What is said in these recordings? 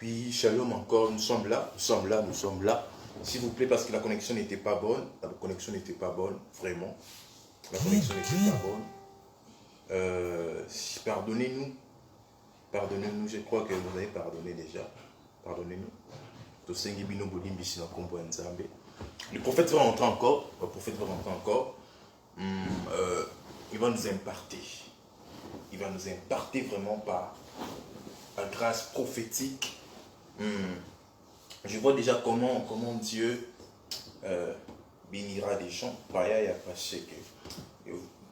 Oui, shalom encore, nous sommes là. S'il vous plaît, parce que la connexion n'était pas bonne. Vraiment. La connexion n'était pas bonne. Pardonnez-nous. Pardonnez-nous, je crois que vous avez pardonné déjà. Pardonnez-nous. Le prophète va rentrer encore. Il va nous imparter. Il va nous imparter vraiment par la grâce prophétique. Je vois déjà comment Dieu bénira des gens.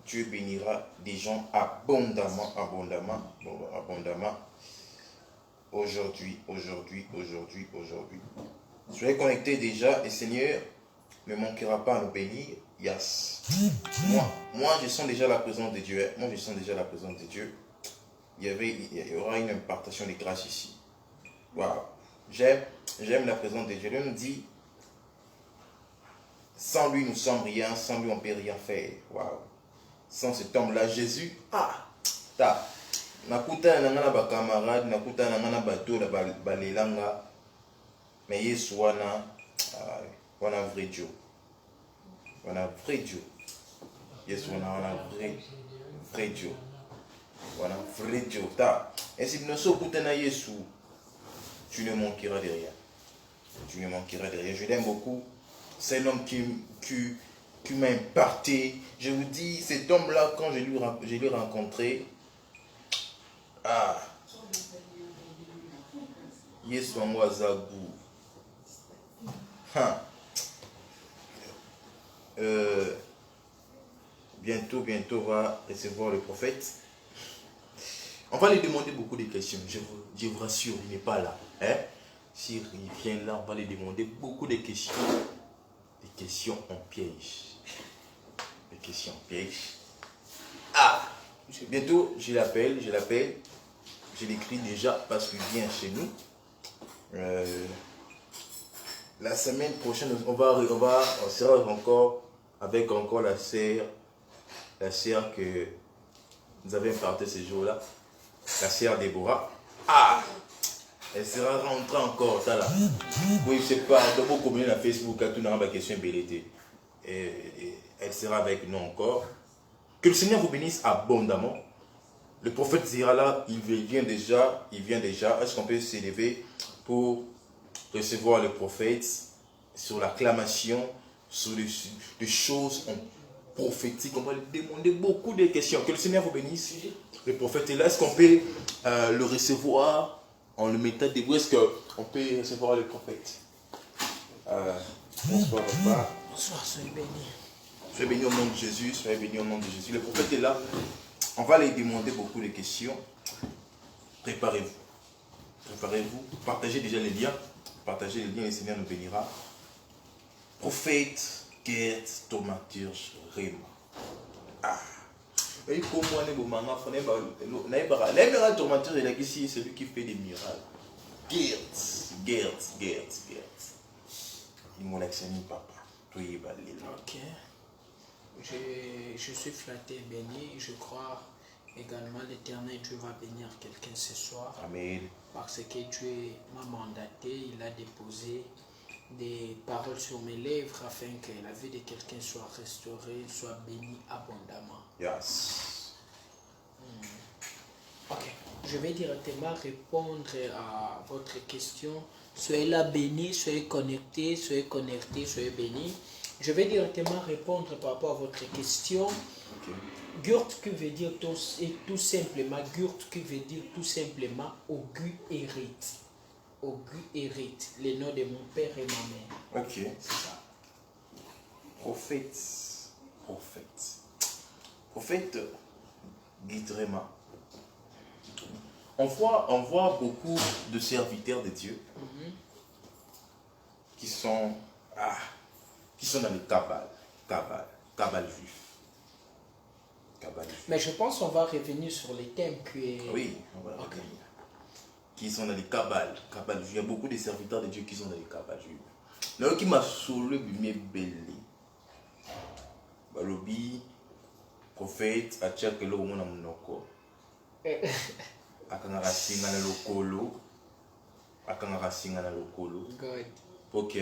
Dieu bénira des gens abondamment. Aujourd'hui. Soyez connectés déjà et Seigneur ne manquera pas à nous bénir. Yes. Moi, je sens déjà la présence de Dieu. Il y aura une impartation de grâce ici. Waouh. J'aime la présence de Dieu. Dieu nous dit, sans lui nous sommes rien, sans lui on ne peut rien faire. Waouh. Sans cet homme-là, Jésus, nakuta nangana ba camarade, nakuta nangana bato la balelanga, mais Yesu wana vrai Dieu. Wana vrai Dieu. Yesu wana vrai Dieu. Wana vrai Dieu. Et si nous sommes na Yesu, tu ne manqueras de rien. Je l'aime beaucoup. C'est un homme qui m'a imparté. Je vous dis, cet homme-là, quand je l'ai rencontré, Yesu Amwazagu. Bientôt, on va recevoir le prophète. On va lui demander beaucoup de questions. Je vous rassure, il n'est pas là. S'il vient là, on va lui demander beaucoup de questions. Des questions en piège. Bientôt, je l'appelle. Je l'écris déjà parce qu'il vient chez nous. La semaine prochaine, on sera encore avec la sœur que nous avons imparté ce jour-là. La sœur Déborah. Elle sera rentrée encore. Oui, je sais pas. Dans vos communautés sur Facebook, tout le monde a une question bellété. Et elle sera avec nous encore. Que le Seigneur vous bénisse abondamment. Le prophète sera là, il vient déjà. Est-ce qu'on peut s'élever pour recevoir le prophète sur l'acclamation, sur des choses prophétiques? On va lui demander beaucoup de questions. Que le Seigneur vous bénisse. Le prophète est là. Est-ce qu'on peut le recevoir en le mettant debout? Est-ce qu'on peut recevoir le prophète? Bonsoir, papa. Bonsoir, soyez béni. Soyez béni au nom de Jésus. Le prophète est là. On va lui demander beaucoup de questions. Préparez-vous. Partagez déjà les liens. Le Seigneur nous bénira. Prophète Gert Thaumaturge Rema. Et pour moi, c'est celui qui fait des miracles. Gert. Il m'a actionné, papa. Ok. Je suis flatté et béni. Je crois également l'Éternel Dieu va bénir quelqu'un ce soir. Amen. Parce que Dieu m'a mandaté, il a déposé des paroles sur mes lèvres afin que la vie de quelqu'un soit restaurée, soit bénie abondamment. Yes. Ok. Je vais directement répondre à votre question. Soyez là bénis, soyez connectés, soyez bénis. Je vais directement répondre par rapport à votre question. Okay. Gurt qui veut dire tout simplement, Augu hérite. Augu hérite, le nom de mon père et ma mère. Ok. C'est ça. Prophète Guidrema. On voit beaucoup de serviteurs de Dieu qui sont dans les cabales juifs. Mais je pense qu'on va revenir sur les thèmes qui est... Oui, on va revenir. Qui sont dans les cabales juifs. Il y a beaucoup de serviteurs de Dieu qui sont dans les cabales juifs. Là, qui m'a saoulé, mais belé. Balobi, prophète, a tchèque le monde à monoko. Akangara singa le lokolo. bakanga singa na lokolo pour que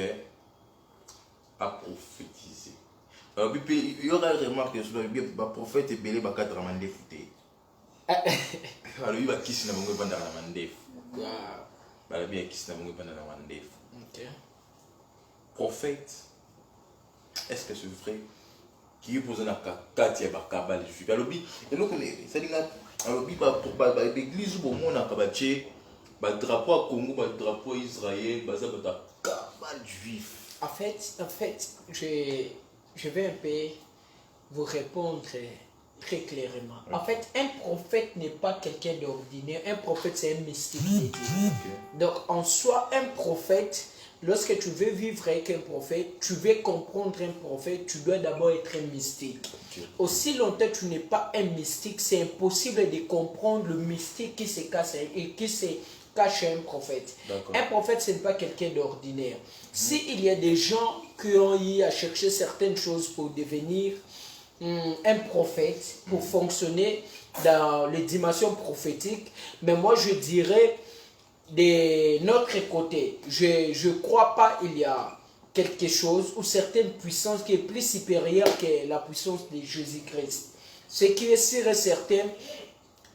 à prophétiser. Alors puis il y aura une remarque sur le prophète belé bakatra mandefu te. Alors il va kisi na bango banda na mandefu. Bala bien kisi na bango banda na mandefu. OK. Prophète, est-ce que c'est vrai qui est posé na kati ya bakabali juif? Alors bi eloko ne ça dinga alors bi ba l'église bo mona ka ba che ba drapeau à Congo, ba drapeau Israël, ba za ba kabal juif. En fait, je vais un peu vous répondre très clairement. Okay. En fait, un prophète n'est pas quelqu'un d'ordinaire. Un prophète, c'est un mystique de Dieu. Okay. Donc, en soi, un prophète, lorsque tu veux vivre avec un prophète, tu veux comprendre un prophète, tu dois d'abord être un mystique. Okay. Aussi longtemps que tu n'es pas un mystique, c'est impossible de comprendre le mystique qui se cache et qui se cache un prophète. Un prophète, ce n'est pas quelqu'un d'ordinaire. S'il y a des gens qui ont eu à chercher certaines choses pour devenir un prophète, pour fonctionner dans les dimensions prophétiques, mais moi je dirais de notre côté, je ne crois pas qu'il y a quelque chose ou certaine puissance qui est plus supérieure que la puissance de Jésus-Christ. Ce qui est sûr et certain,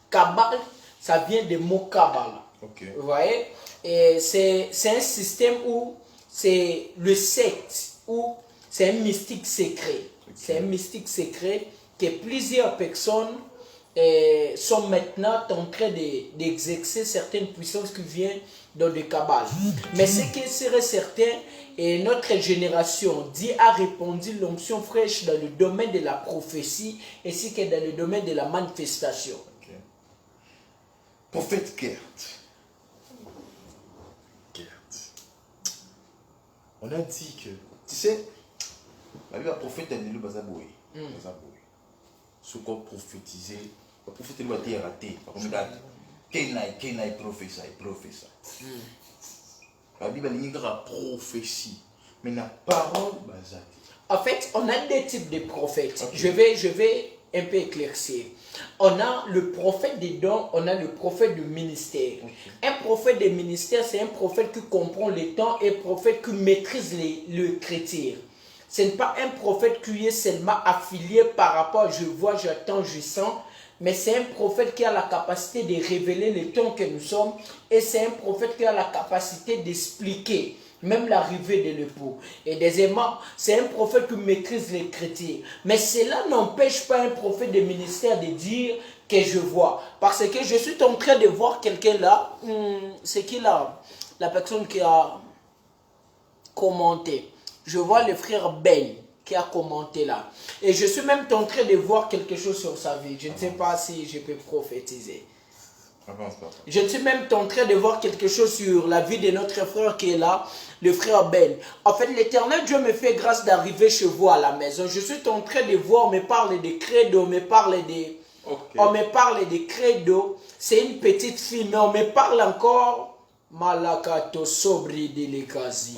Kabbale, ça vient du mot Kabbale. Okay. Vous voyez, et c'est un système où c'est le secte, où c'est un mystique secret. Okay. C'est un mystique secret que plusieurs personnes sont maintenant en train d'exercer certaines puissances qui viennent dans le Kabbale. Mais ce qui serait certain, et notre génération, Dieu a répandu l'onction fraîche dans le domaine de la prophétie ainsi que dans le domaine de la manifestation. Okay. Prophète Gert. On a dit que, tu sais, le prophète a dit le Bazaboui. Ce qu'on prophétisait, le prophète a été raté. Kenai professa. La Bible a dit prophétie. Mais la parole Bazati. En fait, on a deux types de prophètes. Okay. Je vais un peu éclaircir. On a le prophète des dons, on a le prophète du ministère. Okay. Un prophète des ministères, c'est un prophète qui comprend les temps et un prophète qui maîtrise le chrétien. Ce n'est pas un prophète qui est seulement affilié par rapport, je vois, j'attends, je sens, mais c'est un prophète qui a la capacité de révéler les temps que nous sommes et c'est un prophète qui a la capacité d'expliquer même l'arrivée de l'époux. Et deuxièmement, c'est un prophète qui maîtrise les chrétiens. Mais cela n'empêche pas un prophète de ministère de dire que je vois. Parce que je suis en train de voir quelqu'un là, c'est qui là, la personne qui a commenté. Je vois le frère Ben qui a commenté là. Et je suis même en train de voir quelque chose sur sa vie. Je ne sais pas si je peux prophétiser. Je suis même en train de voir quelque chose sur la vie de notre frère qui est là, le frère Ben. En fait, l'Éternel Dieu me fait grâce d'arriver chez vous à la maison. Je suis en train de voir, on me parle de credo, on me parle de credo. C'est une petite fille, mais on me parle encore Malakato Sobri de l'Ekazi.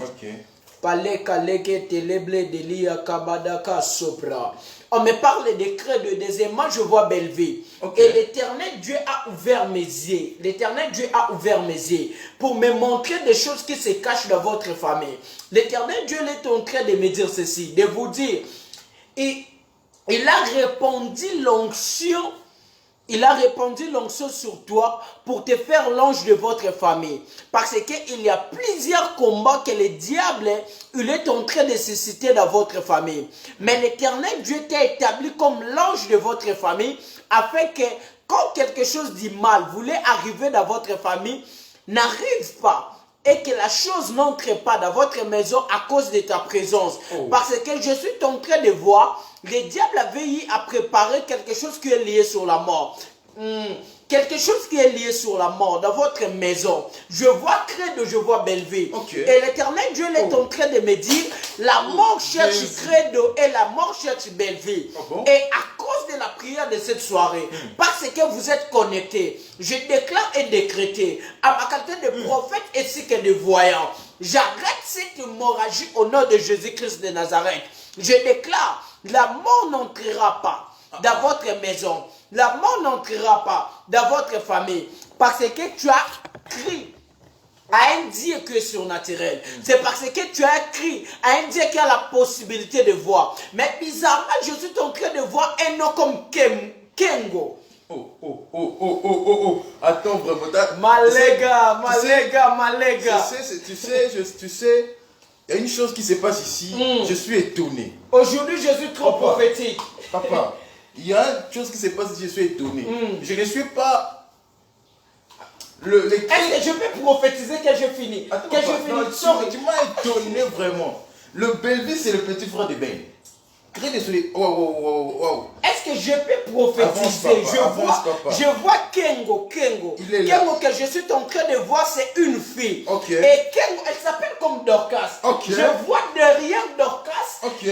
Paleka leke teleble de lia kabadaka sopra. On me parle de credo, deuxièmement je vois belle vie. Et l'Éternel Dieu a ouvert mes yeux. L'Éternel Dieu a ouvert mes yeux pour me montrer des choses qui se cachent dans votre famille. L'Éternel Dieu est en train de me dire ceci, de vous dire, il a répandu l'onction. Il a répandu l'onction sur toi pour te faire l'ange de votre famille. Parce qu'il y a plusieurs combats que le diable il est en train de susciter dans votre famille. Mais l'Éternel Dieu t'a établi comme l'ange de votre famille afin que quand quelque chose de mal voulait arriver dans votre famille, n'arrive pas. Et que la chose n'entre pas dans votre maison à cause de ta présence. Parce que je suis en train de voir, le diable avait eu à préparer quelque chose qui est lié sur la mort. Quelque chose qui est lié sur la mort dans votre maison. Je vois credo, je vois belle vie. Et l'Éternel Dieu est en train de me dire, la mort cherche credo et la mort cherche belle vie. Et à cause de la prière de cette soirée, parce que vous êtes connectés, je déclare et décrété à ma qualité de prophète ainsi que de voyant. J'arrête cette hémorragie au nom de Jésus-Christ de Nazareth. Je déclare, la mort n'entrera pas dans votre maison. La mort n'entrera pas dans votre famille. Parce que tu as crié à un Dieu qui est surnaturel. C'est parce que tu as écrit à un Dieu qui a la possibilité de voir. Mais bizarrement, je suis en train de voir un nom comme Kengo. Attends, vraiment. Malega. Tu sais, il y a une chose qui se passe ici. Je suis étonné. Aujourd'hui, je suis trop prophétique. Papa, il y a une chose qui se passe ici, je suis étonné. Je ne suis pas... Est-ce que je peux prophétiser que je finis? Attends, que je finis. Tu m'as étonné vraiment. Le Belleville, c'est le petit frère de Ben. Très désolé. Wow. Est-ce que je peux prophétiser? Je vois Kengo. Il est là. Kengo que je suis en train de voir, c'est une fille. Ok. Et Kengo, elle s'appelle comme Dorcas. Ok. Je vois derrière Dorcas, Ok.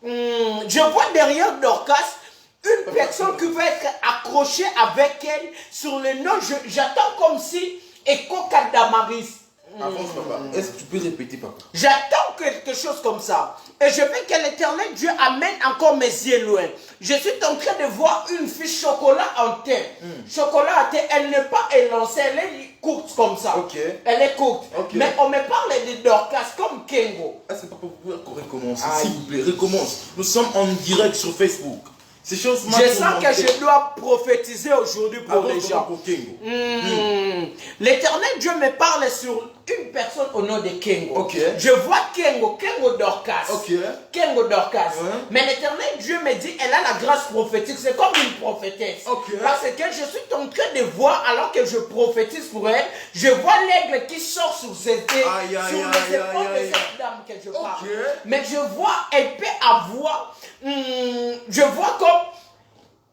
je vois derrière Dorcas une personne qui va être accrochée avec elle sur le nom. J'attends comme si Eko Kadamaris. Avance, papa. Est-ce que tu peux répéter, papa? J'attends quelque chose comme ça. Et je veux que l'Éternel Dieu amène encore mes yeux loin. Je suis en train de voir une fille chocolat en terre. Chocolat en terre, elle n'est pas élancée, elle est courte comme ça. Ok. Elle est courte. Ok. Mais on me parle de Dorcas comme Kengo. Est-ce que papa, vous pouvez encore recommencer? S'il vous plaît, recommence. Nous sommes en direct sur Facebook. Ces choses Je sens que je dois prophétiser aujourd'hui pour les gens. Pour Kengo. L'Éternel Dieu me parle sur une personne au nom de Kengo. Ok. Je vois Kengo Dorcas. Ok. Kengo Dorcas. Ouais. Mais l'Éternel Dieu me dit, elle a la grâce prophétique. C'est comme une prophétesse. Ok. Parce que je suis en train de voir, alors que je prophétise pour elle, je vois l'aigle qui sort sur ses épaules de cette dame que je parle. Ok. Mais je vois, elle peut avoir, je vois comme,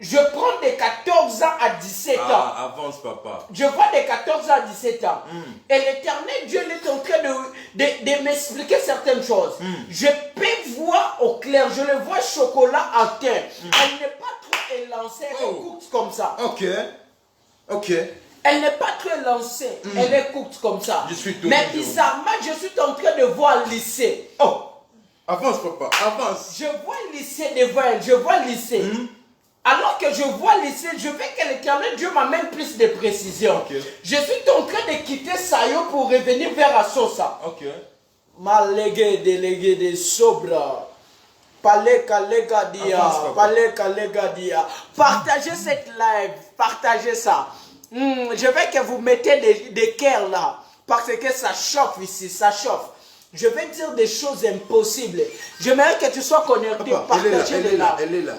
je prends de 14 ans à 17 ans. Avance, papa. Je vois de 14 ans à 17 ans. Et l'Éternel Dieu est en train de m'expliquer certaines choses. Je peux voir au clair. Je le vois chocolat en terre. Elle n'est pas trop élancée. Elle est courte comme ça. Ok. Elle n'est pas très lancée. Elle est courte comme ça. Je suis tout. Mais bizarrement, je suis en train de voir lycée. Avance, papa. Avance. Je vois lycée devant elle. Je vois lycée. Alors que je vois lycée, je veux que l'Éternel Dieu m'amène plus de précision. Okay. Je suis en train de quitter Sayo pour revenir vers Assosa. Ok. Malégué, délégué de Sobra. Paleka lega dia. Partagez cette live. Partagez ça. Je veux que vous mettez des cœurs là. Parce que ça chauffe ici. Ça chauffe. Je vais dire des choses impossibles. J'aimerais que tu sois connecté. Elle est là.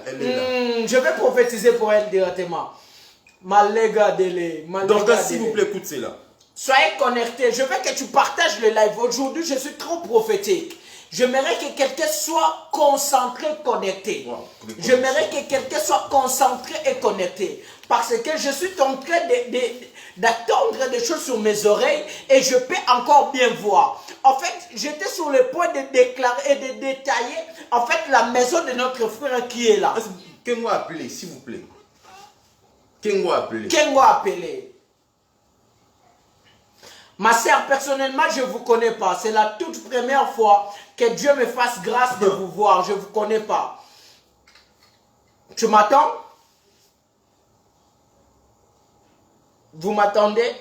Je vais prophétiser pour elle directement. Malega délé. Donc, s'il vous plaît, écoute cela. Soyez connectés. Je veux que tu partages le live. Aujourd'hui, je suis trop prophétique. J'aimerais que quelqu'un soit concentré, connecté. J'aimerais que quelqu'un soit concentré et connecté. Parce que je suis en train d'attendre des choses sur mes oreilles et je peux encore bien voir. En fait, j'étais sur le point de déclarer et de détailler en fait la maison de notre frère qui est là. Kengo a appelé, s'il vous plaît. Kengo a appelé. Kengo a appelé. Ma sœur, personnellement, je ne vous connais pas. C'est la toute première fois que Dieu me fasse grâce de vous voir. Je ne vous connais pas. Tu m'attends? Vous m'attendez?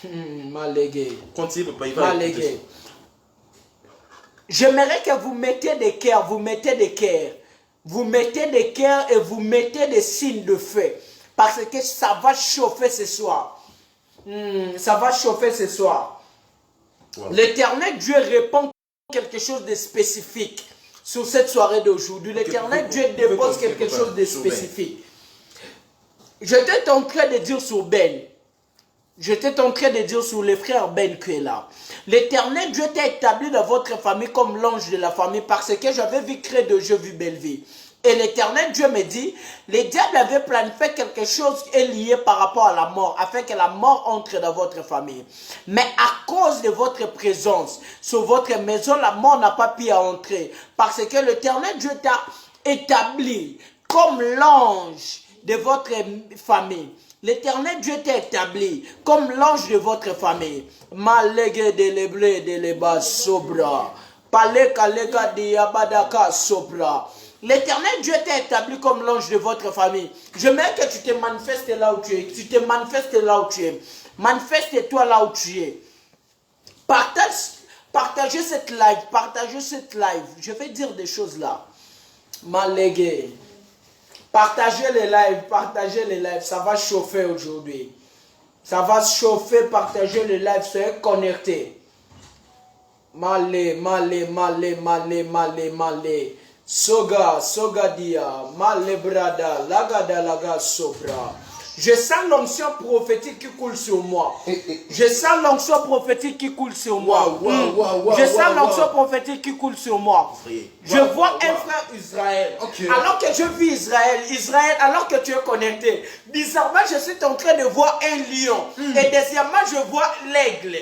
Malégué. Continue, papa, il va Malégué. J'aimerais que vous mettiez des cœurs, vous mettez des cœurs. Vous mettez des cœurs et vous mettez des signes de feu. Parce que ça va chauffer ce soir. Ça va chauffer ce soir. Wow. L'Éternel Dieu répond quelque chose de spécifique sur cette soirée d'aujourd'hui. L'Éternel Dieu dépose quelque chose de spécifique. J'étais en train de dire sur Ben. J'étais en train de dire sur les frères Ben qui est là. L'Éternel Dieu t'a établi dans votre famille comme l'ange de la famille parce que j'avais vu créer de jeux vu belle vie. Et l'Éternel Dieu me dit, les diables avaient planifié quelque chose qui est lié par rapport à la mort, afin que la mort entre dans votre famille. Mais à cause de votre présence sur votre maison, la mort n'a pas pu entrer. Parce que l'Éternel Dieu t'a établi comme l'ange de votre famille. L'Éternel Dieu t'a établi comme l'ange de votre famille. Malégué de l'éblé de l'éba sobra. Paleka lega diabadaka sobra. L'Éternel Dieu t'a établi comme l'ange de votre famille. J'aimerais que tu te manifestes là où tu es. Tu te manifestes là où tu es. Manifeste-toi là où tu es. Partagez cette live. Partagez cette live. Je vais dire des choses là. Malégué. Partagez les lives. Partagez les lives. Ça va chauffer aujourd'hui. Ça va chauffer. Partagez les lives. Soyez connectés. Malé. Soga dia, malebrada, laga sobra. Je sens l'onction prophétique qui coule sur moi. Je sens l'onction prophétique qui coule sur moi. Je sens l'onction prophétique qui coule sur moi. Je vois un frère Israël. Alors que je vis Israël, alors que tu es connecté. Bizarrement, je suis en train de voir un lion. Et deuxièmement, je vois l'aigle.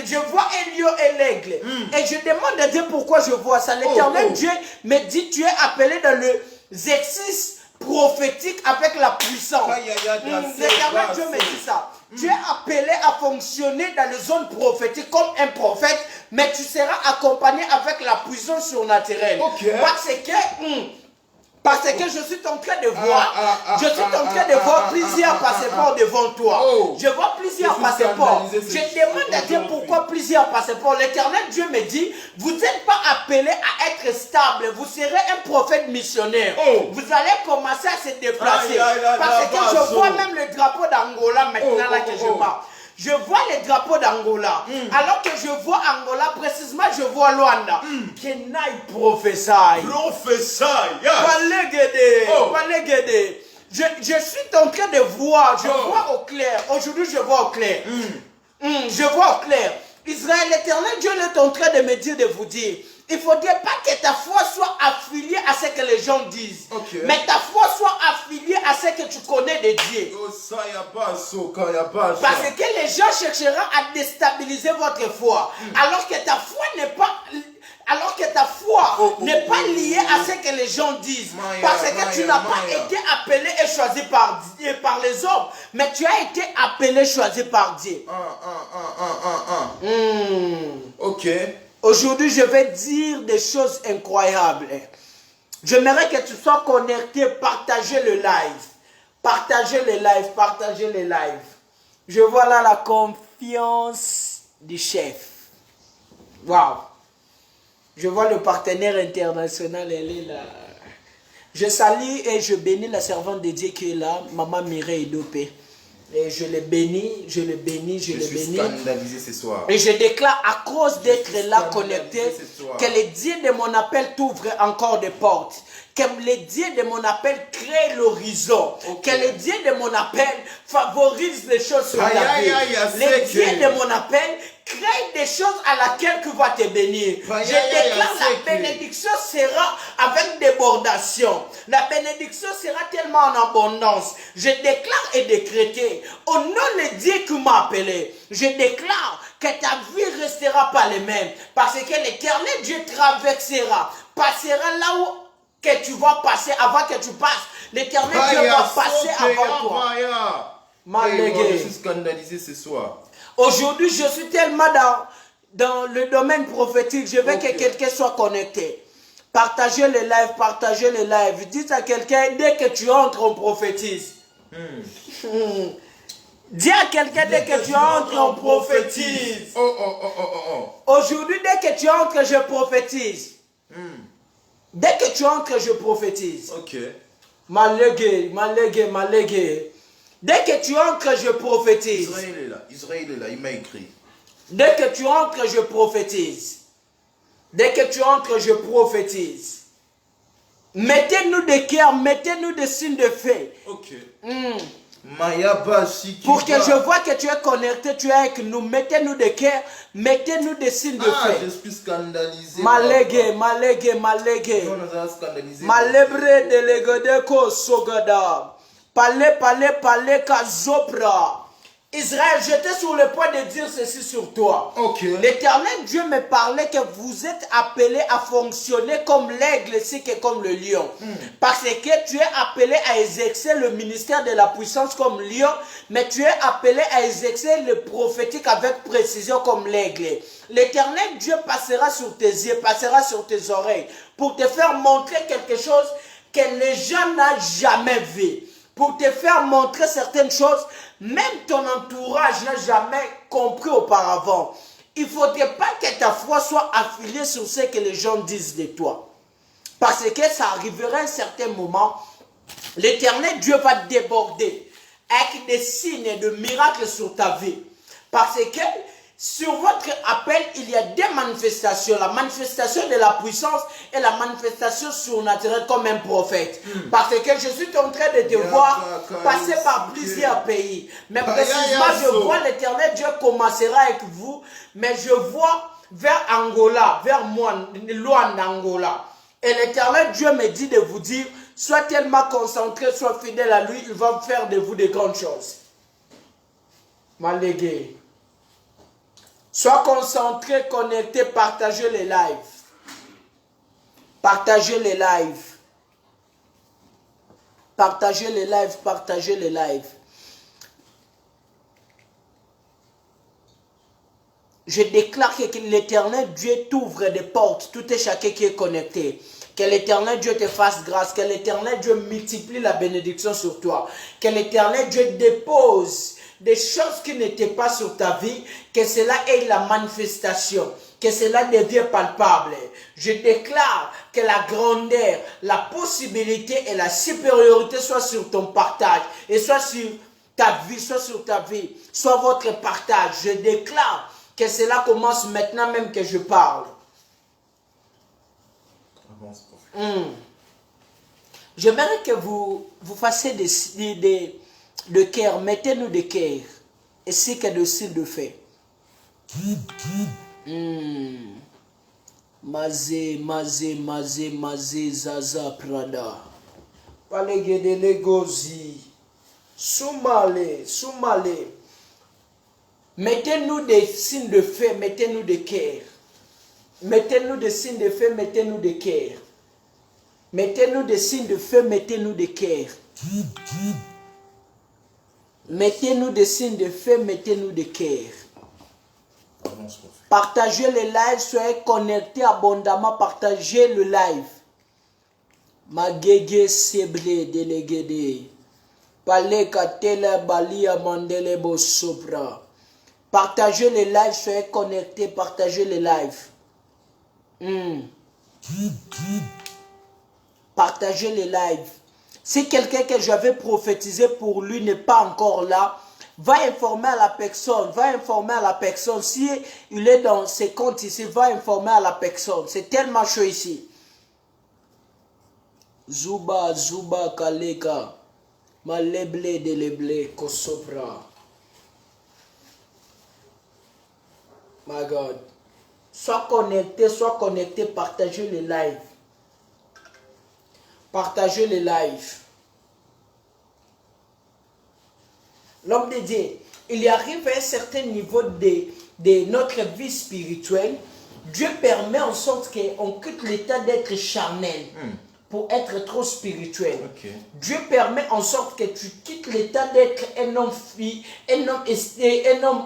Je vois un lion et l'aigle. Et je demande à Dieu pourquoi je vois ça. L'Éternel Dieu me dit, tu es appelé dans le exercice prophétique avec la puissance. L'Éternel Dieu me dit ça. Tu es appelé à fonctionner dans les zones prophétiques comme un prophète, mais tu seras accompagné avec la puissance surnaturelle. Parce que je suis en train de voir, plusieurs passeports devant toi. Je vois plusieurs passeports. Je demande à Dieu pourquoi plusieurs passeports. L'Éternel Dieu me dit, vous n'êtes pas appelé à être stable. Vous serez un prophète missionnaire. Vous allez commencer à se déplacer. Parce que je vois même le drapeau d'Angola maintenant là que je parle. Je vois les drapeaux d'Angola. Alors que je vois Angola, précisément, je vois Luanda. Kenai prophesy. Je suis en train de voir. Je vois au clair. Aujourd'hui, je vois au clair. Je vois au clair. Israël, l'Éternel Dieu est en train de me dire, de vous dire. Il ne faudrait pas que ta foi soit affiliée à ce que les gens disent. Mais ta foi soit affiliée à ce que tu connais de Dieu. Parce que les gens chercheront à déstabiliser votre foi. Alors que ta foi n'est pas... n'est pas liée à ce que les gens disent. Parce que tu n'as pas été appelé et choisi par Dieu, par les hommes. Mais tu as été appelé et choisi par Dieu. Aujourd'hui, je vais dire des choses incroyables. J'aimerais que tu sois connecté, partagez le live. Partagez les lives, partagez les lives. Je vois là la confiance du chef. Waouh. Je vois le partenaire international, elle est là. Je salue et je bénis la servante de Dieu qui est là, Maman Mireille Dopé. Et je les bénis, je les bénis, je les bénis. Je suis scandalisé ce soir. Et je déclare à cause d'être là connecté, que les dieux de mon appel t'ouvrent encore des portes. Que les dieux de mon appel créent l'horizon. Que les dieux de mon appel favorisent les choses sur ta vie. Les dieux de mon appel créent des choses à laquelle tu vas te bénir. Je déclare la bénédiction sera avec débordation. La bénédiction sera tellement en abondance. Je déclare et décréter au nom de Dieu qui m'a appelé. Je déclare que ta vie restera pas les mêmes. Parce que l'Éternel Dieu traversera, passera là où que tu vas passer avant que tu passes. L'Éternel Dieu va passer avant toi. Je suis scandalisé ce soir. Aujourd'hui, je suis tellement dans le domaine prophétique. Je veux que quelqu'un soit connecté. Partagez les lives, partagez les lives. Dites à quelqu'un, dès que tu entres, on prophétise. Dis à quelqu'un, dès que tu entres, on prophétise. Aujourd'hui, dès que tu entres, je prophétise. Dès que tu entres, je prophétise. Malégué. Dès que tu entres, je prophétise. Israël est là, il m'a écrit. Dès que tu entres, je prophétise. Dès que tu entres, je prophétise. Mettez-nous des cœurs, mettez-nous des signes de feu. Pour que je vois que tu es connecté, tu es avec nous. Mettez-nous des cœurs, mettez-nous des signes de feu. Je suis scandalisé. Malégué. Malébré de l'égode ko sogada. Palé kazopra. Israël, j'étais sur le point de dire ceci sur toi. Okay. L'Éternel Dieu me parlait que vous êtes appelé à fonctionner comme l'aigle ainsi que comme le lion. Parce que tu es appelé à exercer le ministère de la puissance comme lion, mais tu es appelé à exercer le prophétique avec précision comme l'aigle. L'Éternel Dieu passera sur tes yeux, passera sur tes oreilles pour te faire montrer quelque chose que les gens n'ont jamais vu. Pour te faire montrer certaines choses, même ton entourage n'a jamais compris auparavant. Il ne faudrait pas que ta foi soit affiliée sur ce que les gens disent de toi. Parce que ça arrivera à un certain moment, l'Éternel Dieu va déborder avec des signes et de miracles sur ta vie. Parce que sur votre appel, il y a deux manifestations. La manifestation de la puissance et la manifestation surnaturelle comme un prophète. Parce que je suis en train de te voir passer par plusieurs pays. Mais précisément, je vois l'Éternel Dieu commencera avec vous. Mais je vois vers Angola, vers moi, loin d'Angola. Et l'Éternel Dieu me dit de vous dire, sois tellement concentré, sois fidèle à lui, il va faire de vous de grandes choses. Malégué. Sois concentré, connecté, partagez les lives. Partagez les lives. Partagez les lives, partagez les lives. Je déclare que l'Éternel Dieu t'ouvre des portes, tout et chacun qui est connecté. Que l'Éternel Dieu te fasse grâce, que l'Éternel Dieu multiplie la bénédiction sur toi. Que l'Éternel Dieu dépose des choses qui n'étaient pas sur ta vie, que cela ait la manifestation, que cela devienne palpable. Je déclare que la grandeur, la possibilité et la supériorité soient sur ton partage et soit sur ta vie, soit sur ta vie, soit votre partage. Je déclare que cela commence maintenant même que je parle. J'aimerais que vous fassiez de cœur, mettez-nous des cœurs, ainsi que de cils de fait. Mazé, zaza, prada. Palegedele gozi. Soumale. Mettez-nous des signes de feu, mettez-nous des cœurs. Mettez-nous des signes de feu, mettez-nous des cœurs. Mettez-nous des signes de feu, mettez-nous des cœurs. Mettez-nous des signes de feu, mettez-nous des cœurs. Partagez le live, soyez connectés abondamment, partagez le live. Magege seble délégué. Palé katela balia mandele bo sopra. Partagez les lives, soyez connectés, partagez les lives. Partagez les lives. Si quelqu'un que j'avais prophétisé pour lui n'est pas encore là, va informer à la personne, Si il est dans ses comptes ici, va informer à la personne. C'est tellement chaud ici. Zuba, kaleka. Maleble de leble, kosopra. My God. Sois connecté, partagez les lives. Partagez les lives. L'homme de Dieu, il arrive à un certain niveau de notre vie spirituelle. Dieu permet en sorte qu'on quitte l'état d'être charnel pour être trop spirituel. Okay. Dieu permet en sorte que tu quittes l'état d'être un homme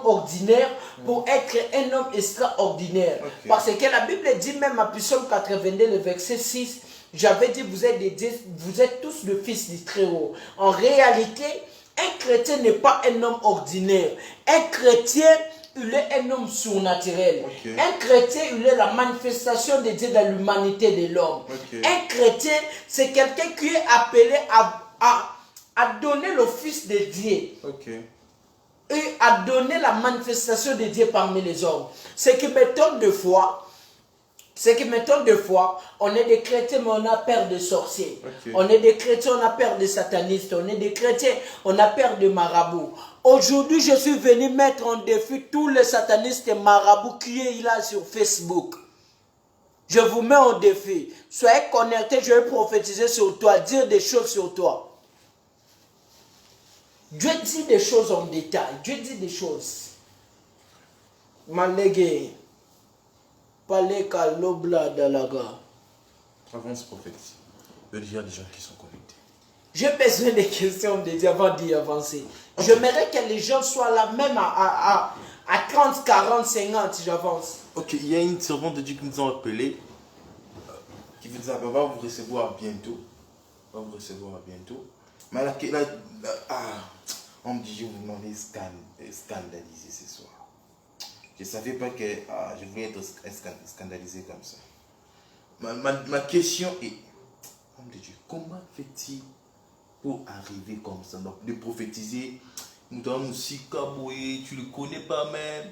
ordinaire pour être un homme extraordinaire. Okay. Parce que la Bible dit même à Psaume 82, le verset 6, j'avais dit vous êtes tous le fils du Très-Haut. En réalité, un chrétien n'est pas un homme ordinaire. Un chrétien, il est un homme surnaturel. Okay. Un chrétien, il est la manifestation de Dieu dans l'humanité de l'homme. Okay. Un chrétien, c'est quelqu'un qui est appelé à donner l'office de Dieu. Okay. Et à donner la manifestation de Dieu parmi les hommes. Ce qui m'étonne de fois, on est des chrétiens, mais on a peur de sorciers. Okay. On est des chrétiens, on a peur de satanistes. On est des chrétiens, on a peur de marabouts. Aujourd'hui, je suis venu mettre en défi tous les satanistes et marabouts qui est là sur Facebook. Je vous mets en défi. Soyez connectés, je vais prophétiser sur toi, dire des choses sur toi. Dieu dit des choses en détail. Dieu dit des choses. Malégé. Paleka lobla dalaga. Avance prophète. Il y a des gens qui sont connectés. J'ai besoin des questions de Dieu avant d'y avancer. J'aimerais que les gens soient là même à 30, 40, 50, j'avance. Ok, il y a une servante de Dieu qui nous a appelé, qui vous dit, on va vous recevoir bientôt. On va vous recevoir bientôt. Mais on me dit, je vous demandais scandaliser ce soir. Je ne savais pas que je voulais être scandalisé comme ça. Ma question est, homme de Dieu, comment fait-il pour arriver comme ça? Donc, de prophétiser, tu le connais pas même.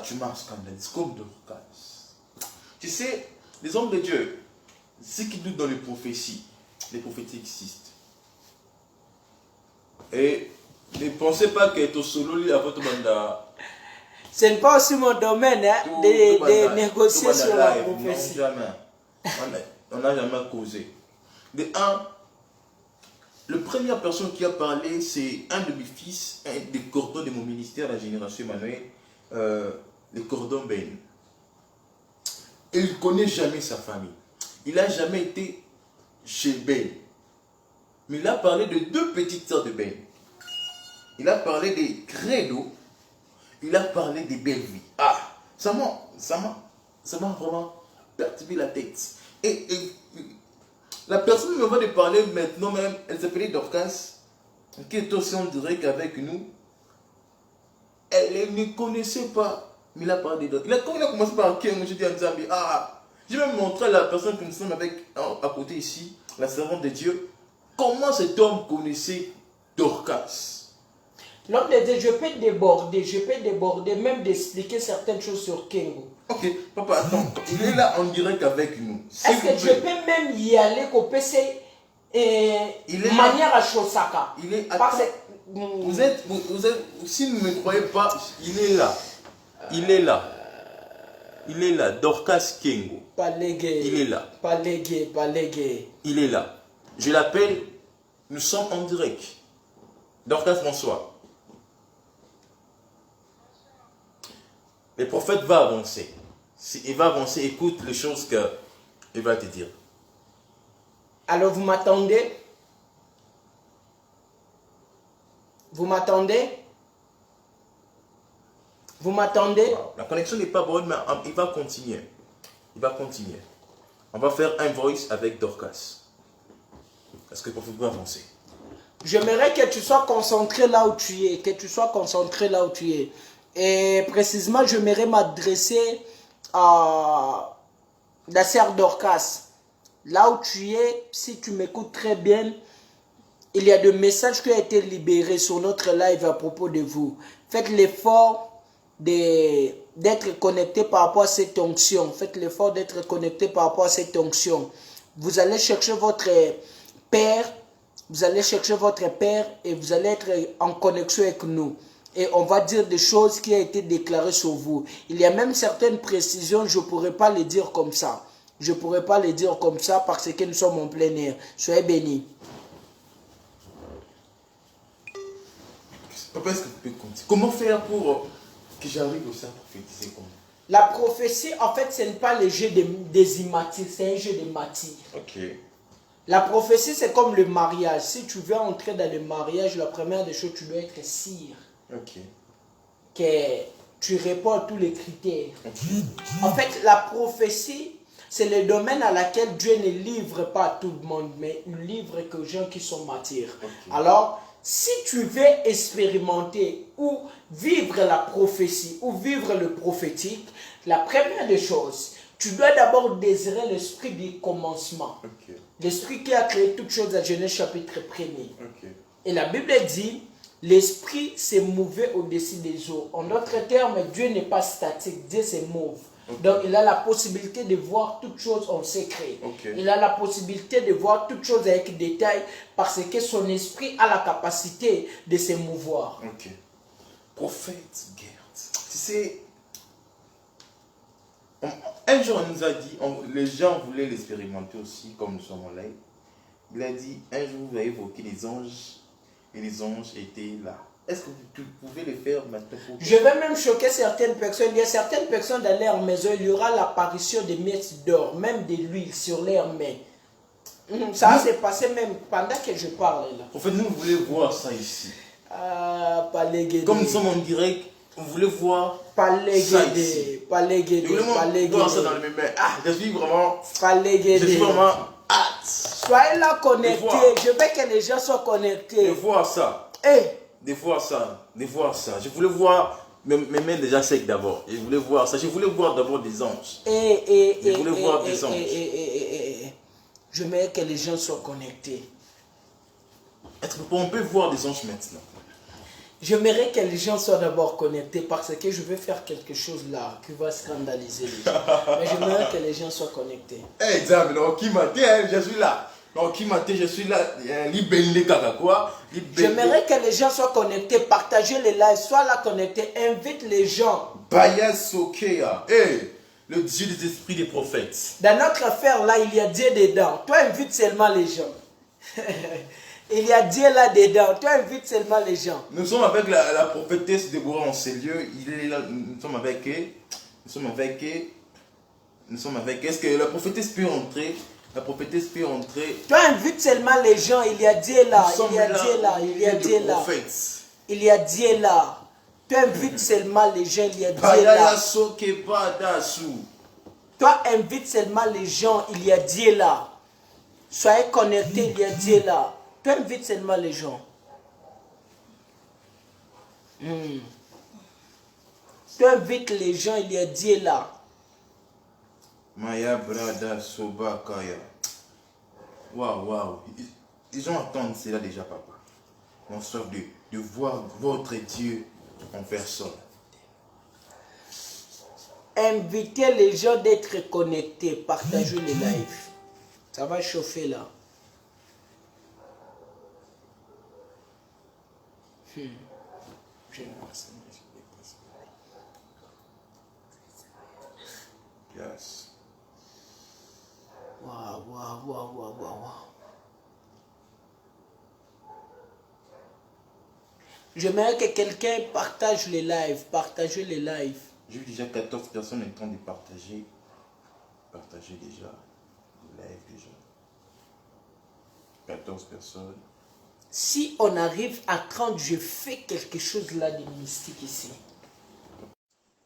Tu m'as scandalisé, comme Dorcas. Tu sais, les hommes de Dieu, ceux qui doutent dans les prophéties existent. Et ne pensez pas que tu solo à votre mandat. Ce n'est pas aussi mon domaine de négocier sur la prophétie. On n'a jamais causé. De un, la première personne qui a parlé, c'est un de mes fils, un des cordons de mon ministère, la génération Emmanuel, le cordon Ben. Et il ne connaît jamais sa famille. Il n'a jamais été chez Ben. Mais il a parlé de deux petites sœurs de Ben. Il a parlé des credos. Il a parlé des belles vies. Ça m'a vraiment perturbé la tête. Et la personne qui me va de parler maintenant même, elle s'appelait Dorcas, qui est aussi en direct avec nous. Elle ne connaissait pas, mais il a parlé d'autres. Quand il a commencé par Ken, je dis à Nzambi, je vais montrer à la personne que nous sommes avec à côté ici, la servante de Dieu, comment cet homme connaissait Dorcas. L'homme de Dieu, je peux déborder, même d'expliquer certaines choses sur Kengo. Ok, papa, attends, il est là en direct avec nous. Est-ce que je peux même y aller au PC manière à Chosaka? Il est vous êtes, si vous ne me croyez pas, il est là. Il est là. Il est là, Dorcas Kengo. Il est là. Il est là. Je l'appelle, nous sommes en direct. Dorcas, bonsoir. Le prophète va avancer. Il va avancer, écoute les choses qu'il va te dire. Alors vous m'attendez? Vous m'attendez? Vous m'attendez? La connexion n'est pas bonne, mais il va continuer. Il va continuer. On va faire un voice avec Dorcas. Est-ce que le prophète va avancer? J'aimerais que tu sois concentré là où tu es. Que tu sois concentré là où tu es. Et précisément, j'aimerais m'adresser à la sœur Dorcas. Là où tu es, si tu m'écoutes très bien, il y a des messages qui ont été libérés sur notre live à propos de vous. Faites l'effort d'être connecté par rapport à cette onction. Faites l'effort d'être connecté par rapport à cette onction. Vous allez chercher votre père. Vous allez chercher votre père et vous allez être en connexion avec nous. Et on va dire des choses qui ont été déclarées sur vous. Il y a même certaines précisions, je ne pourrais pas les dire comme ça. Je ne pourrais pas les dire comme ça parce que nous sommes en plein air. Soyez bénis. Papa, est-ce que tu peux continuer? Comment faire pour que j'arrive aussi à prophétiser comme La prophétie, en fait, ce n'est pas le jeu des immatures, c'est un jeu de matière. Ok. La prophétie, c'est comme le mariage. Si tu veux entrer dans le mariage, la première des choses, tu dois être sire. Ok. Que tu réponds à tous les critères. Ok. En fait, la prophétie, c'est le domaine à laquelle Dieu ne livre pas à tout le monde, mais il livre que aux gens qui sont matières. Okay. Alors, si tu veux expérimenter ou vivre la prophétie ou vivre le prophétique, la première des choses, tu dois d'abord désirer l'esprit du commencement. Okay. L'esprit qui a créé toutes choses à Genèse chapitre 1er. Okay. Et la Bible dit, l'esprit s'est mouvé au-dessus des eaux. En d'autres termes, Dieu n'est pas statique, Dieu se mouve. Okay. Donc il a la possibilité de voir toutes choses en secret. Okay. Il a la possibilité de voir toutes choses avec détail parce que son esprit a la capacité de se mouvoir. Ok. Prophète Gert, tu sais, un jour on nous a dit, les gens voulaient l'expérimenter aussi, comme nous sommes en live. Il a dit, un jour vous allez évoquer les anges et les anges étaient là. Est-ce que tu pouvais le faire maintenant pour... Je vais même choquer certaines personnes. Il y a certaines personnes dans leur maison, il y aura l'apparition de miettes d'or, même de l'huile sur leurs mains. Ça s'est passé même pendant que je parle là. En fait, nous, on voulait voir ça ici. Ah, pas les guédés. Comme nous sommes en direct, on voulait voir pas les ça guédés. ici. Pas les guédés. Je voulais voir ça dans les mains. Ah, je suis vraiment... Pas les guédés. Je suis vraiment hâte. Soyez là connectés. Je veux que les gens soient connectés. De voir ça. Hey. De voir ça. De voir ça. Je voulais voir mes mains déjà secs d'abord. Je voulais voir ça. Je voulais voir d'abord des anges. Je voulais voir des anges. Je veux que les gens soient connectés. Est-ce qu'on peut voir des anges maintenant? J'aimerais que les gens soient d'abord connectés parce que je vais faire quelque chose là qui va scandaliser les gens. Mais j'aimerais que les gens soient connectés. Eh, Zam, non, qui m'a dit, je suis là. Non, qui m'a dit, je suis là. Libellé, quoi. J'aimerais que les gens soient connectés, partagez les lives, sois là connectés, invite les gens. Baya Sokea. Eh, le Dieu des esprits des prophètes. Dans notre affaire là, il y a Dieu dedans. Toi, invite seulement les gens. Il y a Dieu là-dedans. Toi, invite seulement les gens. Nous sommes avec la prophétesse Déborah en ces lieux. Il est là. Nous sommes avec elle. Nous sommes avec elle. Nous sommes avec elle. Est-ce que la prophétesse peut entrer? La prophétesse peut entrer. Toi, invite seulement les gens. Il y a Dieu là. Il y a Dieu là. Il y a Dieu là. Il y a Dieu là. Toi, invite seulement les gens. Il y a Dieu là. Toi, invite seulement les gens. Il y a Dieu là. Soyez connectés. Il y a Dieu là. Toi, invite seulement les gens. Toi, invite les gens. Il y a Dieu là. Maya Brada Soba Kaya. Waouh. Les gens attendent cela déjà, papa. On soif de voir votre Dieu en personne. Invitez les gens d'être connectés. Partagez les lives. Ça va chauffer là. Yes. Waouh. J'aimerais que quelqu'un partage les lives. Partagez les lives. J'ai vu déjà 14 personnes en train de partager. Partager déjà. Le live déjà. 14 personnes. Si on arrive à 30, je fais quelque chose là de mystique ici.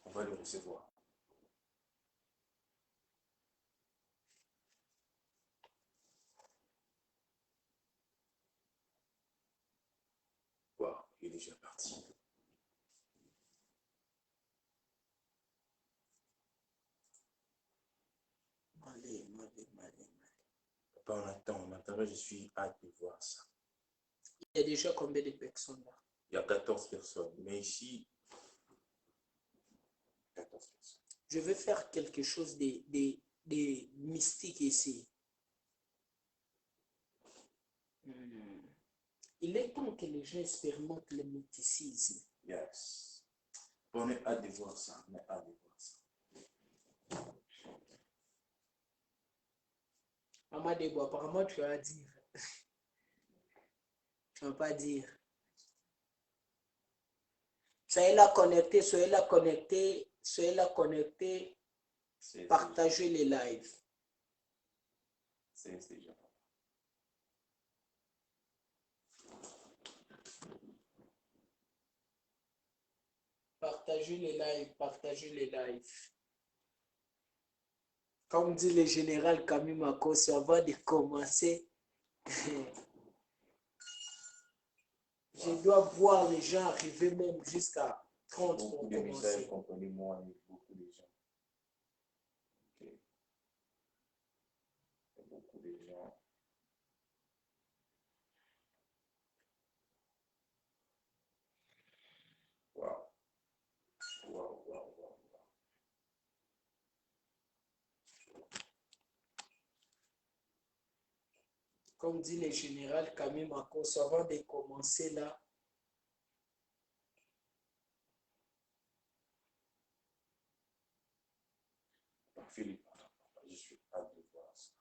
On va le recevoir. Wow, il est déjà parti. Papa, on attend, je suis hâte de voir ça. Il y a déjà combien de personnes là? Il y a 14 personnes, mais ici, 14 personnes. Je vais faire quelque chose de mystique ici. Il est temps que les gens expérimentent le mysticisme. Yes. On est hâte de voir ça. On est hâte de voir ça. Maman Debo, apparemment tu vas dire. Tu ne vas pas dire. Soyez là connectés, soyez là connectés, soyez là connectés. Partagez les lives. C'est déjà. Partagez les lives, partagez les lives. Comme dit le général Camille Makos, avant de commencer, je dois voir les gens arriver même jusqu'à 30 pour commencer. Comprenez-moi, beaucoup de gens. Okay. Beaucoup de gens. Wow. Comme dit le général Camille Makos, avant de commencer là, Philippe, je suis hâte de voir ça.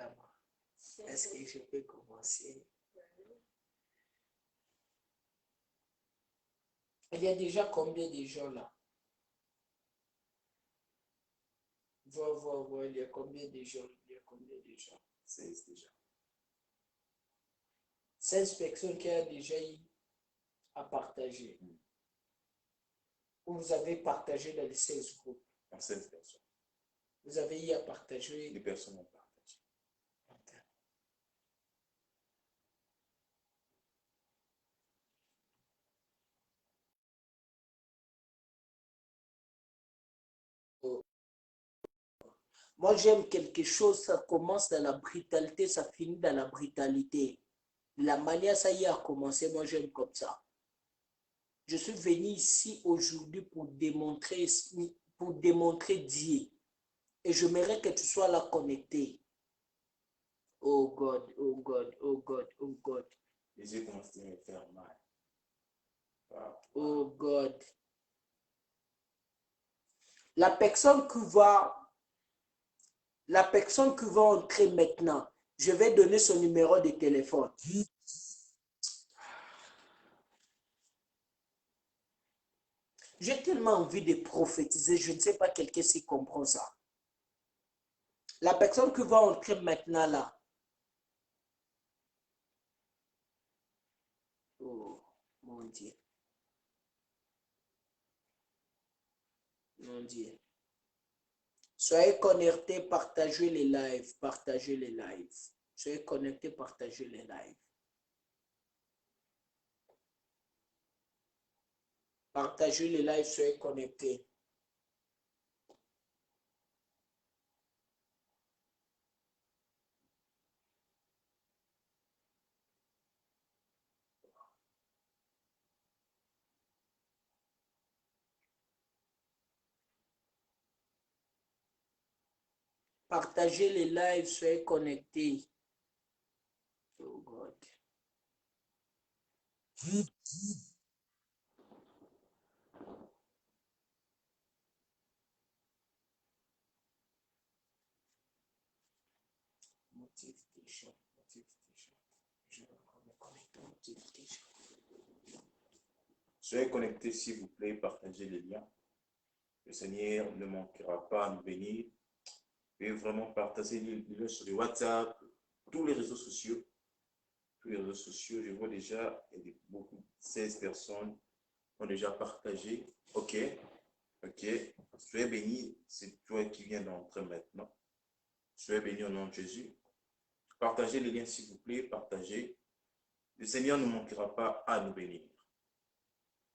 madame, est-ce que je peux commencer? Il y a déjà combien de gens là? Il y a combien de gens? Il y a combien de gens? 16 déjà. 16 personnes qui ont déjà eu à partager. Vous avez partagé dans les 16 groupes. En 16 personnes. Vous avez eu à partager. Les personnes ont partagé. Moi, j'aime quelque chose, ça commence dans la brutalité, ça finit dans la brutalité. La manière ça y a commencé, moi, j'aime comme ça. Je suis venu ici aujourd'hui pour démontrer Dieu. Et j'aimerais que tu sois là connecté. Oh God, oh God, oh God, oh God. Les yeux commencent à me faire mal. Wow. Oh God. La personne qui va entrer maintenant, je vais donner son numéro de téléphone. J'ai tellement envie de prophétiser, je ne sais pas quelqu'un s'y comprend ça. La personne qui va entrer maintenant là. Oh, mon Dieu. Mon Dieu. Soyez connectés, partagez les lives, partagez les lives. Soyez connectés, partagez les lives. Partagez les lives, soyez connectés. Partagez les lives, soyez connectés. Oh God. Motif déjà. Je vais me connecter au motif déjà. Soyez connectés, s'il vous plaît, partagez les liens. Le Seigneur ne manquera pas à nous bénir. Et vraiment partager les liens sur le WhatsApp, tous les réseaux sociaux. Tous les réseaux sociaux, je vois déjà, il y a beaucoup, 16 personnes ont déjà partagé. Ok, ok. Soyez bénis, c'est toi qui viens d'entrer maintenant. Soyez bénis au nom de Jésus. Partagez les liens, s'il vous plaît, partagez. Le Seigneur ne manquera pas à nous bénir.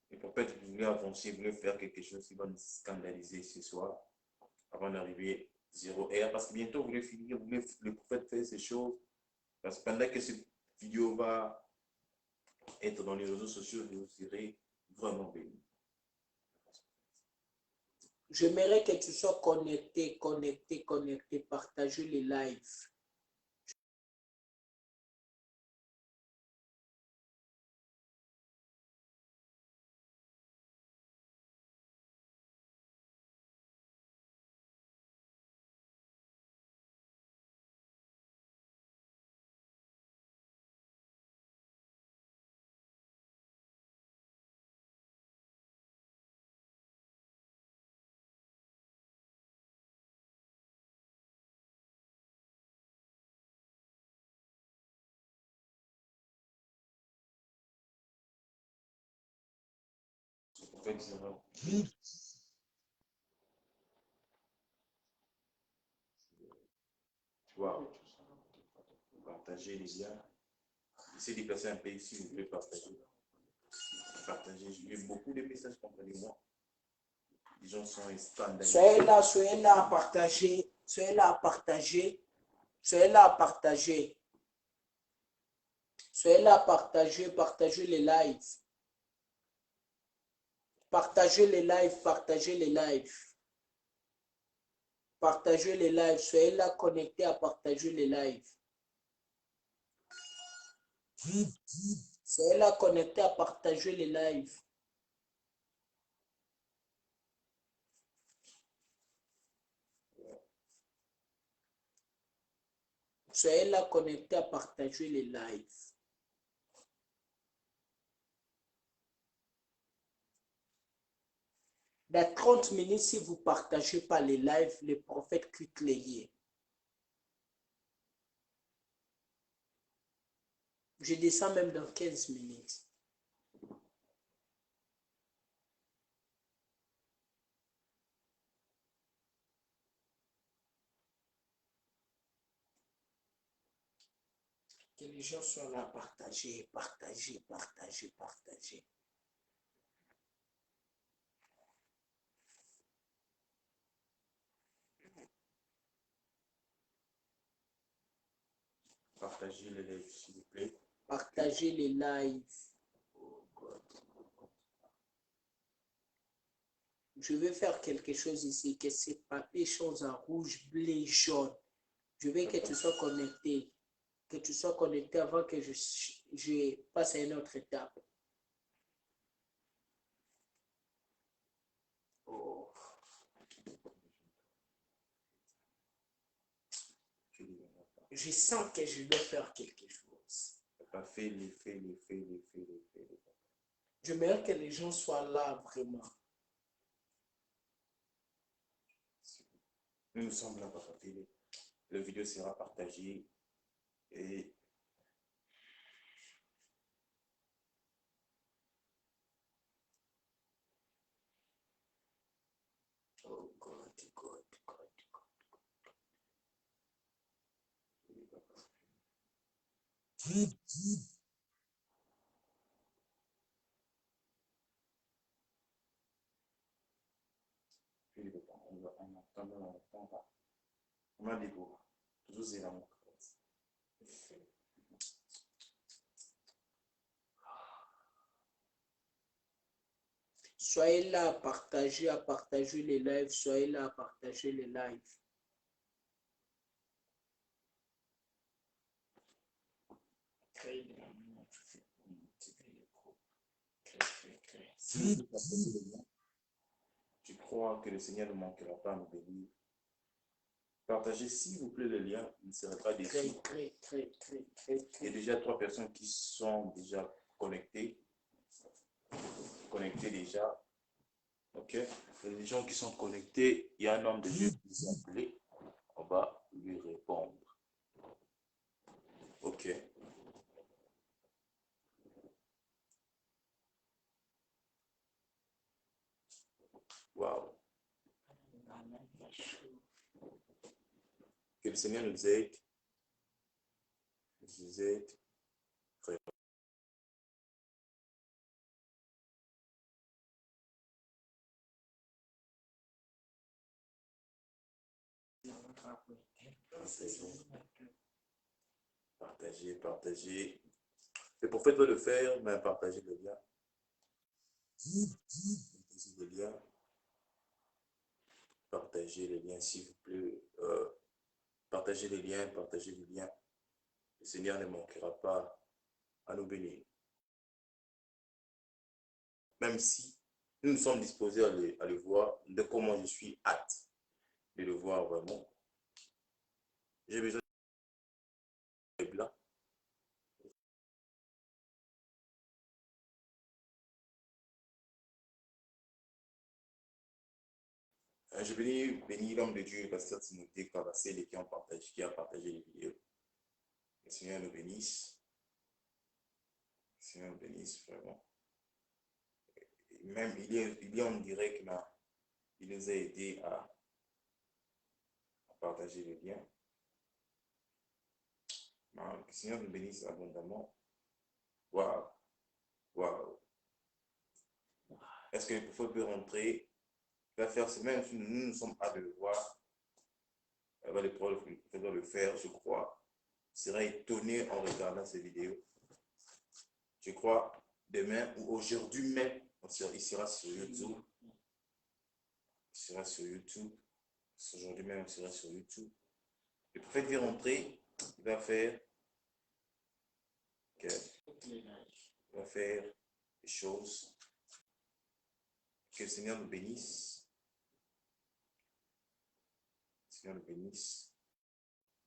Le prophète voulait avancer, voulait faire quelque chose qui va nous scandaliser ce soir, avant d'arriver 0 heure, parce que bientôt vous voulez finir, le prophète fait ces choses, parce que pendant que cette vidéo va être dans les réseaux sociaux, vous serez vraiment bénis. J'aimerais que tu sois connecté, partagez les lives. Le prophète dira, wow, partagez les liens. Essayez de passer un peu ici, vous pouvez partager. Partagez. J'ai eu beaucoup de messages contre moi. Les gens sont scandalisés. Soyez là à partager. Soyez là à partager. Soyez là à partager. Soyez là à partager. Partagez les lives. Partagez les lives. Partagez les lives. Partagez les lives. Soyez là connectés à partager les lives. Soyez là connectés à partager les lives. Soyez là connectés à partager les lives. Dans 30 minutes, si vous ne partagez pas les lives, les prophètes quittent les liens. Je descends même dans 15 minutes. Que les gens soient là, partager, partager, partager, partager. Partagez les lives, s'il vous plaît. Partagez les lives. Oh God. Je vais faire quelque chose ici, que ces papiers choses en rouge, bleu, jaune. Je veux que tu sois connecté. Que tu sois connecté avant que je passe à une autre étape. Oh. Je sens que je dois faire quelque chose. Fais-les. J'aimerais que les gens soient là vraiment. Nous sommes là, Papa Fais-les. La vidéo sera partagée et Oh God, God, God, God. on m'a dit quoi? Toujours c'est la montre. Soyez là à partager les lives. Soyez là à partager les lives. Je crois que le Seigneur ne manquera pas à nous bénir. Partagez s'il vous plaît le lien, il ne sera pas déçu. Il y a déjà 3 personnes qui sont déjà connectées. Connectées déjà. Ok. Il y a des gens qui sont connectés. Il y a un homme de Dieu qui s'est appelé. On va lui répondre. Ok. Waouh. Que le Seigneur nous aide. Nous aide. Partagez. Le prophète doit le faire, mais partagez le lien. Partagez le lien. Partagez les liens, s'il vous plaît. Partagez les liens. Le Seigneur ne manquera pas à nous bénir. Même si nous nous sommes disposés à le voir, de comment je suis hâte de le voir vraiment. J'ai besoin de blanc. Je bénis l'homme de Dieu, le pasteur Timothée Kavassel, qui a partagé les vidéos. Le Seigneur nous bénisse. Le Seigneur nous bénisse vraiment. Même il y a on dirait qu'il nous a aidés à partager le lien. Que le Seigneur nous bénisse abondamment. Waouh. Waouh. Est-ce que le prophète peut rentrer? Il va faire, même si nous sommes à de le voir. Le prophète va le faire, je crois. Il sera étonné en regardant ces vidéos. Je crois, demain ou aujourd'hui même, il sera sur YouTube. Il sera sur YouTube. Aujourd'hui même, il sera sur YouTube. Le prophète vient rentrer, il va faire des choses. Que le Seigneur nous bénisse. Le Seigneur nous bénisse.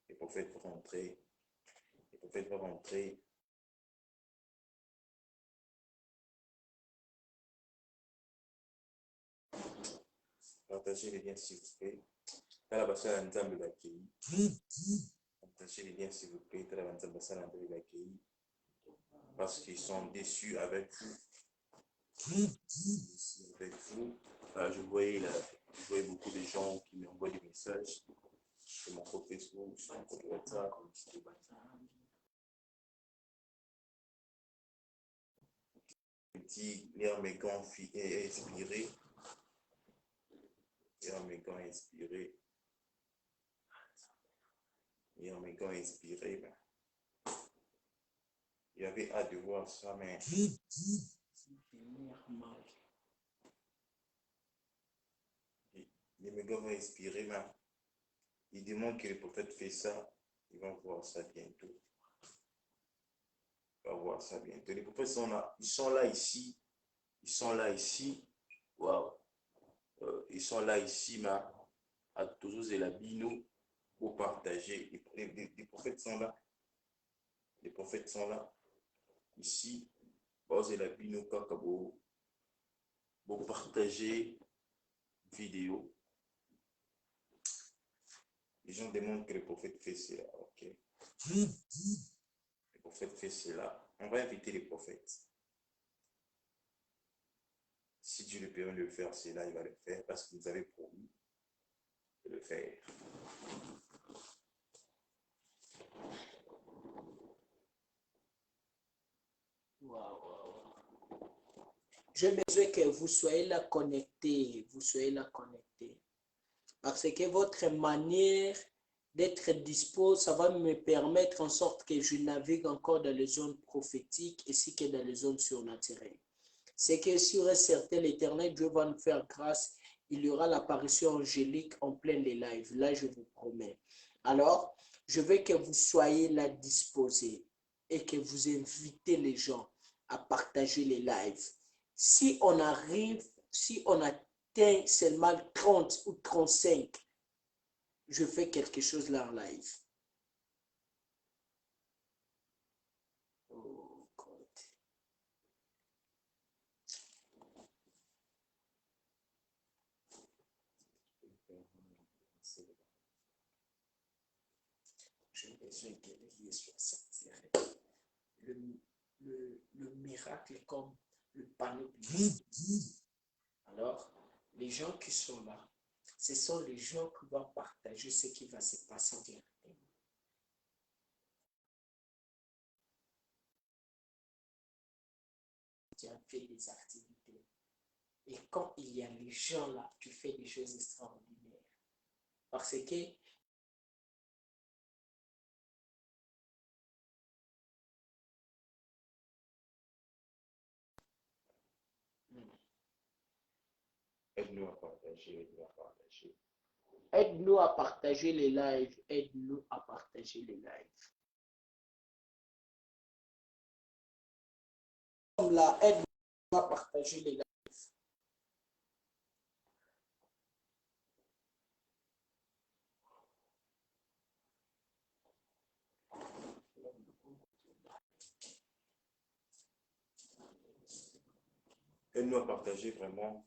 Et prophète va rentrer. Le prophète va rentrer. Partagez les liens s'il vous plaît. Tala basala nzambe bakei. Partagez les liens s'il vous plaît. Tala nzambe basala nzambe bakei. Parce qu'ils sont déçus avec vous. Avec vous. Je voyais beaucoup de gens qui m'envoient des messages sur mon compte Facebook, sur mon compte WhatsApp. Petit Léa Mégan est inspiré. Léa Mégan est inspiré. Léa Mégan est inspiré. Ben, il avait hâte de voir ça, mais les Mégan vont inspirer, mais il demande que le prophète fait ça. Ils vont voir ça bientôt. On va voir ça bientôt. Les prophètes sont là. Ils sont là ici. Ils sont là ici. Waouh. Ils sont là ici, mais à tous et la bino pour partager. Les prophètes sont là. Les prophètes sont là. Ici, et la bino kakabo pour partager vidéo. Les gens demandent que le prophète fait cela. Ok. Le prophète fait cela. On va inviter les prophètes. Si Dieu le permet de le faire, c'est là, il va le faire parce que vous avez promis de le faire. J'ai besoin que vous soyez là connectés, parce que votre manière d'être dispo, ça va me permettre en sorte que je navigue encore dans les zones prophétiques ainsi que dans les zones surnaturelles. C'est que sur un certain l'Éternel, Dieu va nous faire grâce, il y aura l'apparition angélique en plein les lives, là je vous promets. Alors, je veux que vous soyez là disposés et que vous invitez les gens à partager les lives. Si on atteint seulement 30 ou 35, je fais quelque chose là en live. Oh God. J'ai besoin que les liens soient sortis. Le miracle est comme le panneau. Alors, les gens qui sont là, ce sont les gens qui vont partager ce qui va se passer directement. Tu as fait des activités. Et quand il y a les gens là, tu fais des choses extraordinaires. Parce que Aide-nous à partager, aide-nous à partager. Aide-nous à partager les lives. Aide-nous à partager les lives. Comme là, aide-nous à partager les lives. Aide-nous à partager vraiment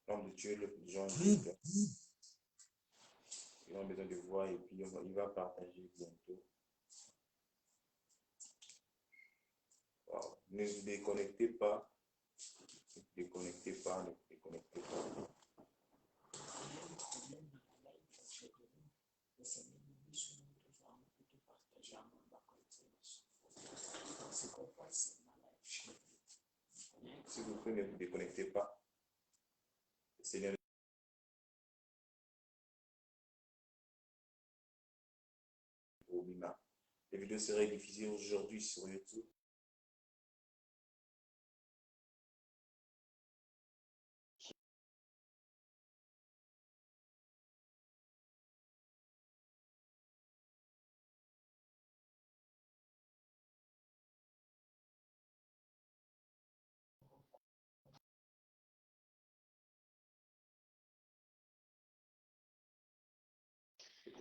l'homme de Dieu, les gens ils ont besoin de voir et puis il va partager bientôt. Wow. Ne vous déconnectez pas. Ne vous déconnectez pas, ne vous déconnectez pas. S'il vous plaît, ne vous déconnectez pas. Le Seigneur les vidéos seraient diffusées aujourd'hui sur YouTube.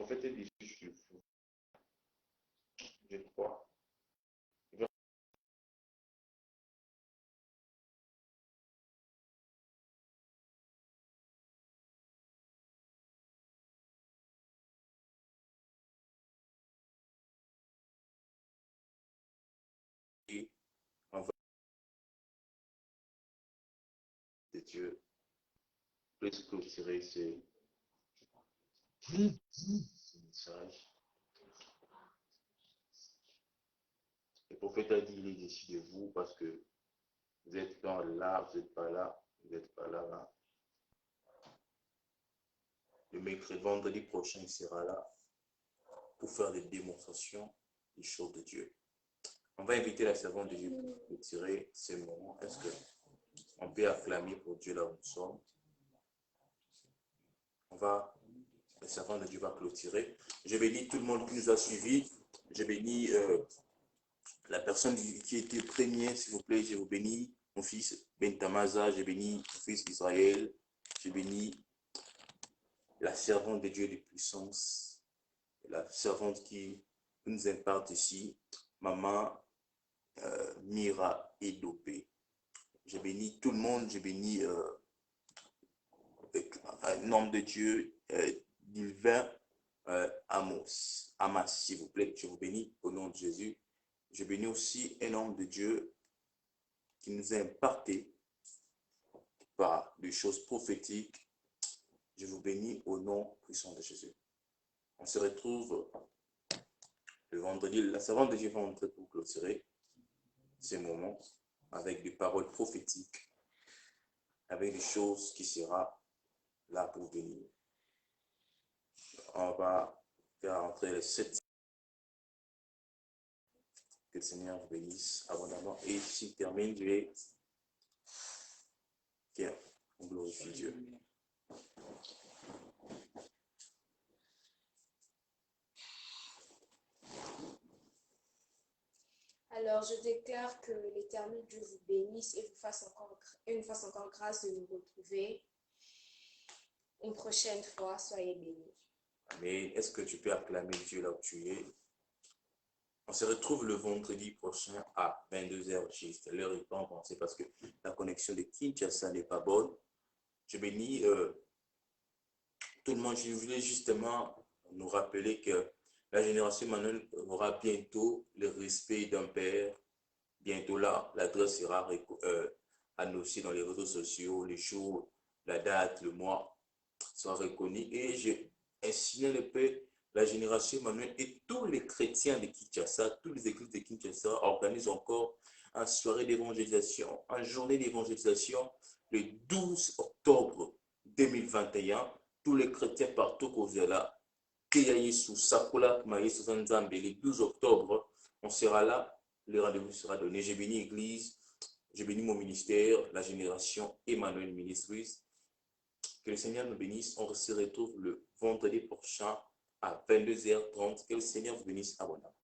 prophète est dessus sur vous. Je crois. Et en vrai de Dieu, plus clôturer ce message. Le prophète a dit, il est dessus de vous parce que vous êtes dans là, vous n'êtes pas là, vous n'êtes pas là, là. Le mercredi, vendredi prochain, il sera là pour faire des démonstrations des choses de Dieu. On va inviter la servante de Dieu pour retirer ces moments. Est-ce qu'on peut acclamer pour Dieu là où nous sommes? La servante de Dieu va clôturer. Je bénis tout le monde qui nous a suivis. Je bénis la personne qui était première, s'il vous plaît. Je vous bénis, mon fils Bentamaza. Je bénis mon fils Israël. Je bénis la servante de Dieu de puissance. La servante qui nous imparte ici, maman Mira Edopé. Je bénis tout le monde, je bénis un homme de Dieu, Dilvin Amas, s'il vous plaît. Je vous bénis au nom de Jésus. Je bénis aussi un homme de Dieu qui nous a imparté par des choses prophétiques. Je vous bénis au nom puissant de Jésus. On se retrouve le vendredi. La servante de Dieu va entrer pour clôturer ces moments avec des paroles prophétiques, avec des choses qui sera là pour venir. On va faire entrer les 7. Que le Seigneur vous bénisse abondamment. Et s'il termine, je vais tiens, on glorifie Dieu. Alors, je déclare que l'Éternel Dieu vous bénisse et nous fasse encore grâce de nous retrouver une prochaine fois. Soyez bénis. Amen. Est-ce que tu peux acclamer Dieu là où tu es? On se retrouve le vendredi prochain à 22h juste. L'heure est pas avancée parce que la connexion de Kinshasa n'est pas bonne. Je bénis tout le monde. Je voulais justement nous rappeler que la génération Manuel aura bientôt le respect d'un père. Bientôt là, l'adresse sera annoncée dans les réseaux sociaux, les jours, la date, le mois sera reconnu. Et j'ai insigné le paix, la génération Manuel et tous les chrétiens de Kinshasa, tous les églises de Kinshasa organisent encore une soirée d'évangélisation, une journée d'évangélisation le 12 octobre 2021. Tous les chrétiens partout qu'au là, le 12 octobre, on sera là, le rendez-vous sera donné. J'ai béni l'église, j'ai béni mon ministère, la génération Emmanuel Ministries. Que le Seigneur nous bénisse. On se retrouve le vendredi prochain à 22h30. Que le Seigneur vous bénisse abondamment.